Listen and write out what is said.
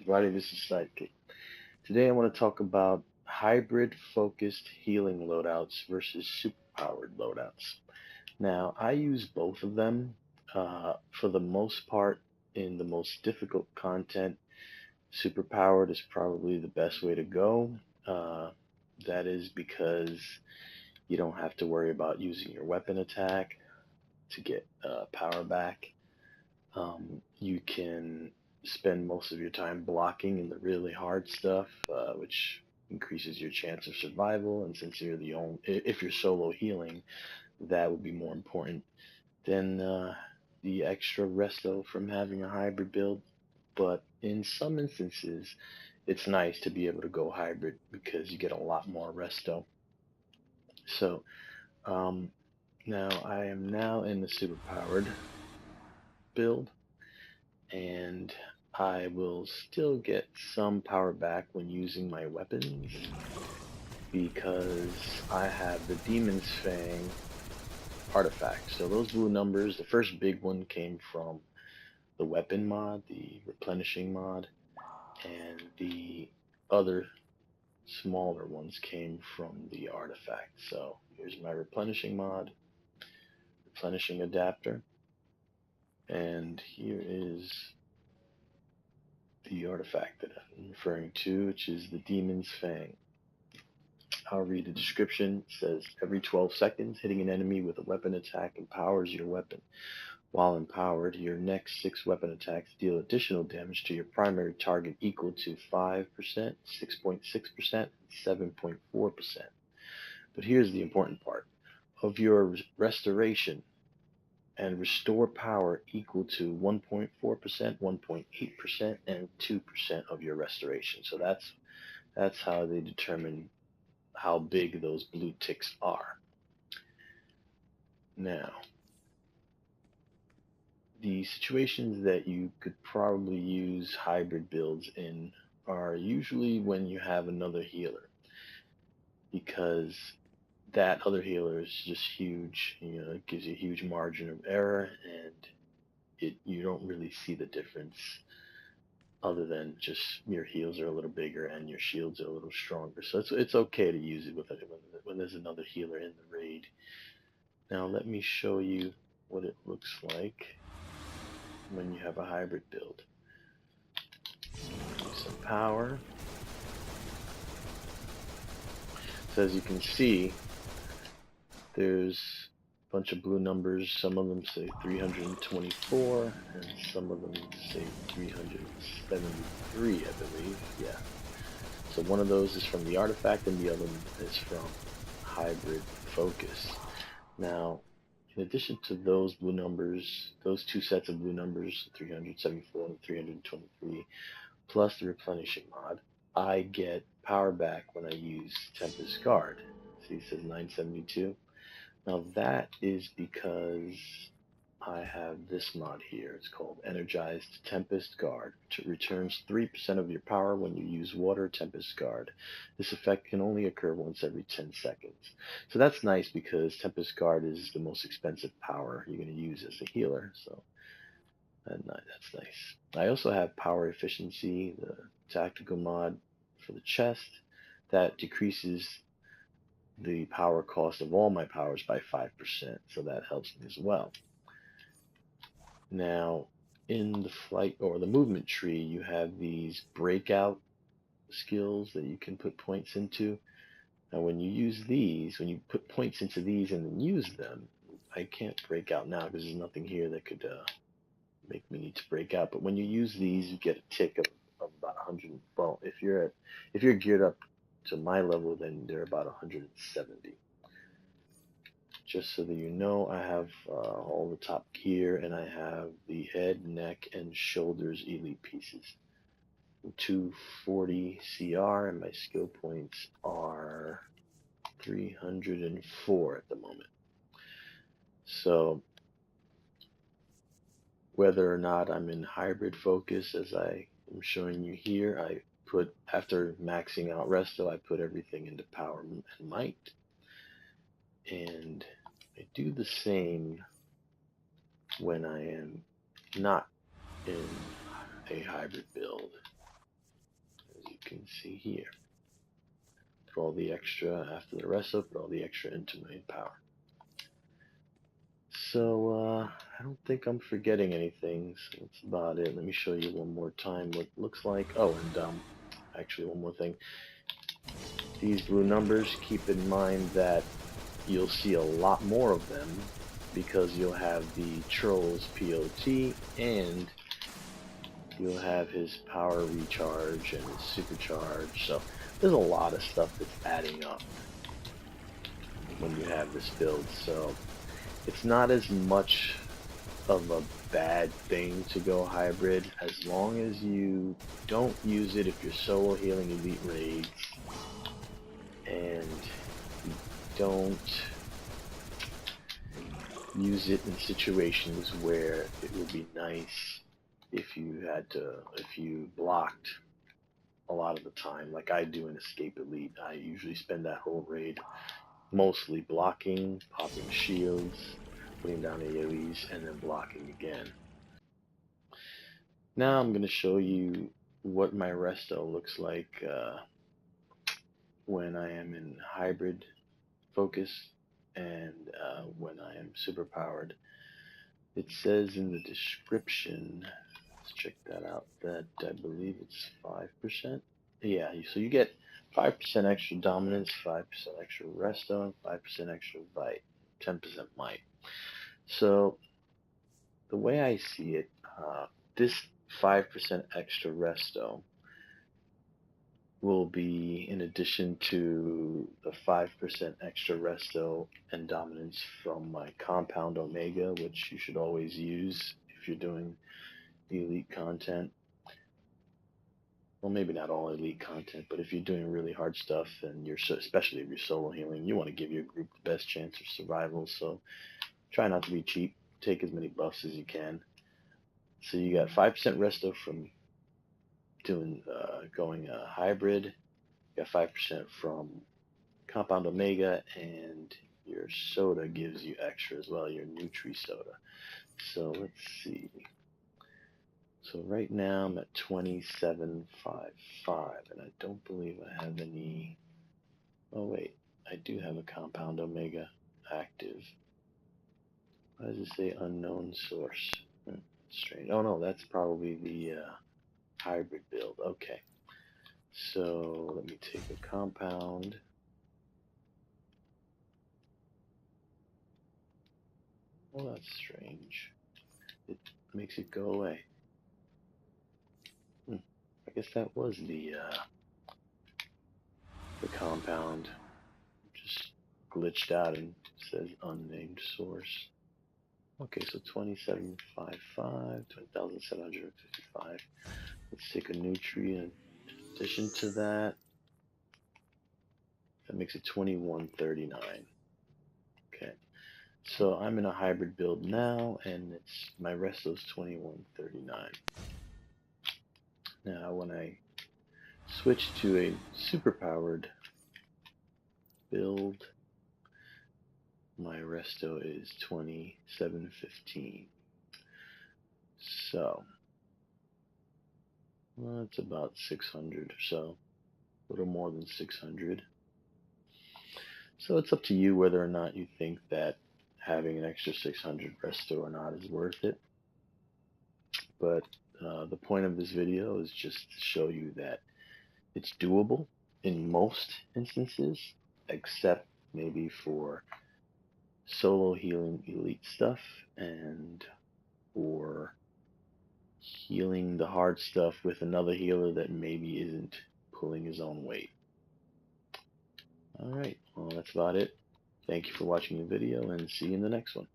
everybody? This is Sidekick. Today I want to talk about hybrid focused healing loadouts versus superpowered loadouts. Now, I use both of them for the most part in the most difficult content. Superpowered is probably the best way to go. Uh, that is because you don't have to worry about using your weapon attack to get power back. You can spend most of your time blocking in the really hard stuff, which increases your chance of survival. And since you're the only, if you're solo healing, that would be more important than the extra resto from having a hybrid build. But in some instances, it's nice to be able to go hybrid because you get a lot more resto. So now I am now in the superpowered build, and I will still get some power back when using my weapons because I have the Demon's Fang artifact. So those blue numbers, the first big one came from the weapon mod, the replenishing mod, and the other smaller ones came from the artifact. So here's my replenishing mod, replenishing adapter, and here is the artifact that I'm referring to, which is the Demon's Fang. I'll read the description. It says, every 12 seconds, hitting an enemy with a weapon attack empowers your weapon. While empowered, your next 6 weapon attacks deal additional damage to your primary target equal to 5%, 6.6%, and 7.4%. But here's the important part. Of your restoration, and restore power equal to 1.4%, 1.8%, and 2% of your restoration. So that's how they determine how big those blue ticks are. Now, the situations that you could probably use hybrid builds in are usually when you have another healer, because that other healer is just huge. It gives you a huge margin of error, and you don't really see the difference other than just your heals are a little bigger and your shields are a little stronger. So it's okay to use it when there's another healer in the raid. Now let me show you what it looks like when you have a hybrid build. Some power. So as you can see, there's a bunch of blue numbers. Some of them say 324, and some of them say 373, I believe. Yeah. So one of those is from the artifact, and the other one is from hybrid focus. Now, in addition to those blue numbers, those two sets of blue numbers, 374 and 323, plus the replenishing mod, I get power back when I use Tempest Guard. See, it says 972. Now that is because I have this mod here. It's called Energized Tempest Guard, which returns 3% of your power when you use Water Tempest Guard. This effect can only occur once every 10 seconds. So that's nice because Tempest Guard is the most expensive power you're going to use as a healer. So that's nice. I also have Power Efficiency, the tactical mod for the chest, that decreases the power cost of all my powers by 5%, so that helps me as well. Now, in the flight or the movement tree, you have these breakout skills that you can put points into. Now, when you use these, when you put points into these and then use them, I can't break out now because there's nothing here that could make me need to break out. But when you use these, you get a tick of about 100. Well, if you're geared up to my level, then they're about 170. Just so that you know, I have all the top gear, and I have the head, neck, and shoulders elite pieces. 240 CR, and my skill points are 304 at the moment. So whether or not I'm in hybrid focus, as I am showing you here, I put, after maxing out resto, I put everything into power and might, and I do the same when I am not in a hybrid build. can see here. Put all the extra after the resto, put all the extra into main power. So I don't think I'm forgetting anything, so that's about it. Let me show you one more time what it looks like. Oh, and actually one more thing. These blue numbers, keep in mind that you'll see a lot more of them because you'll have the Trolls POT and you'll have his power recharge and his supercharge. So there's a lot of stuff that's adding up when you have this build. So it's not as much of a bad thing to go hybrid as long as you don't use it if you're solo healing elite raids, and you don't use it in situations where it would be nice if you blocked a lot of the time, like I do in Escape Elite. I usually spend that whole raid mostly blocking, popping shields, putting down AoEs, and then blocking again. Now I'm going to show you what my resto looks like when I am in hybrid focus and when I am super powered. It says in the description, let's check that out, that I believe it's 5%. Yeah, so you get 5% extra dominance, 5% extra resto, and 5% extra bite, 10% might. So the way I see it, this 5% extra resto will be in addition to the 5% extra resto and dominance from my compound omega, which you should always use if you're doing elite content. Well, maybe not all elite content, but if you're doing really hard stuff and especially if you're solo healing, you want to give your group the best chance of survival. So try not to be cheap. Take as many buffs as you can. So you got 5% resto from doing going hybrid. You got 5% from compound omega, and your soda gives you extra as well, your Nutri soda. So let's see. So right now I'm at 27.55, and I don't believe I have any. Oh wait, I do have a compound omega active. Why does it say unknown source? Strange. Oh no, that's probably the hybrid build. Okay, so let me take a compound. Well, that's strange. It makes it go away. I guess that was the compound. Just glitched out and says unnamed source. Okay, so 27.55, 20,755. Let's take a Nutri in addition to that. That makes it 21.39. Okay, so I'm in a hybrid build now, and my resto's 21.39. Now, when I switch to a superpowered build, my resto is 27.15. So that's about 600 or so, a little more than 600. So it's up to you whether or not you think that having an extra 600 resto or not is worth it. But the point of this video is just to show you that it's doable in most instances, except maybe for solo healing elite stuff and or healing the hard stuff with another healer that maybe isn't pulling his own weight. Alright, well that's about it. Thank you for watching the video, and see you in the next one.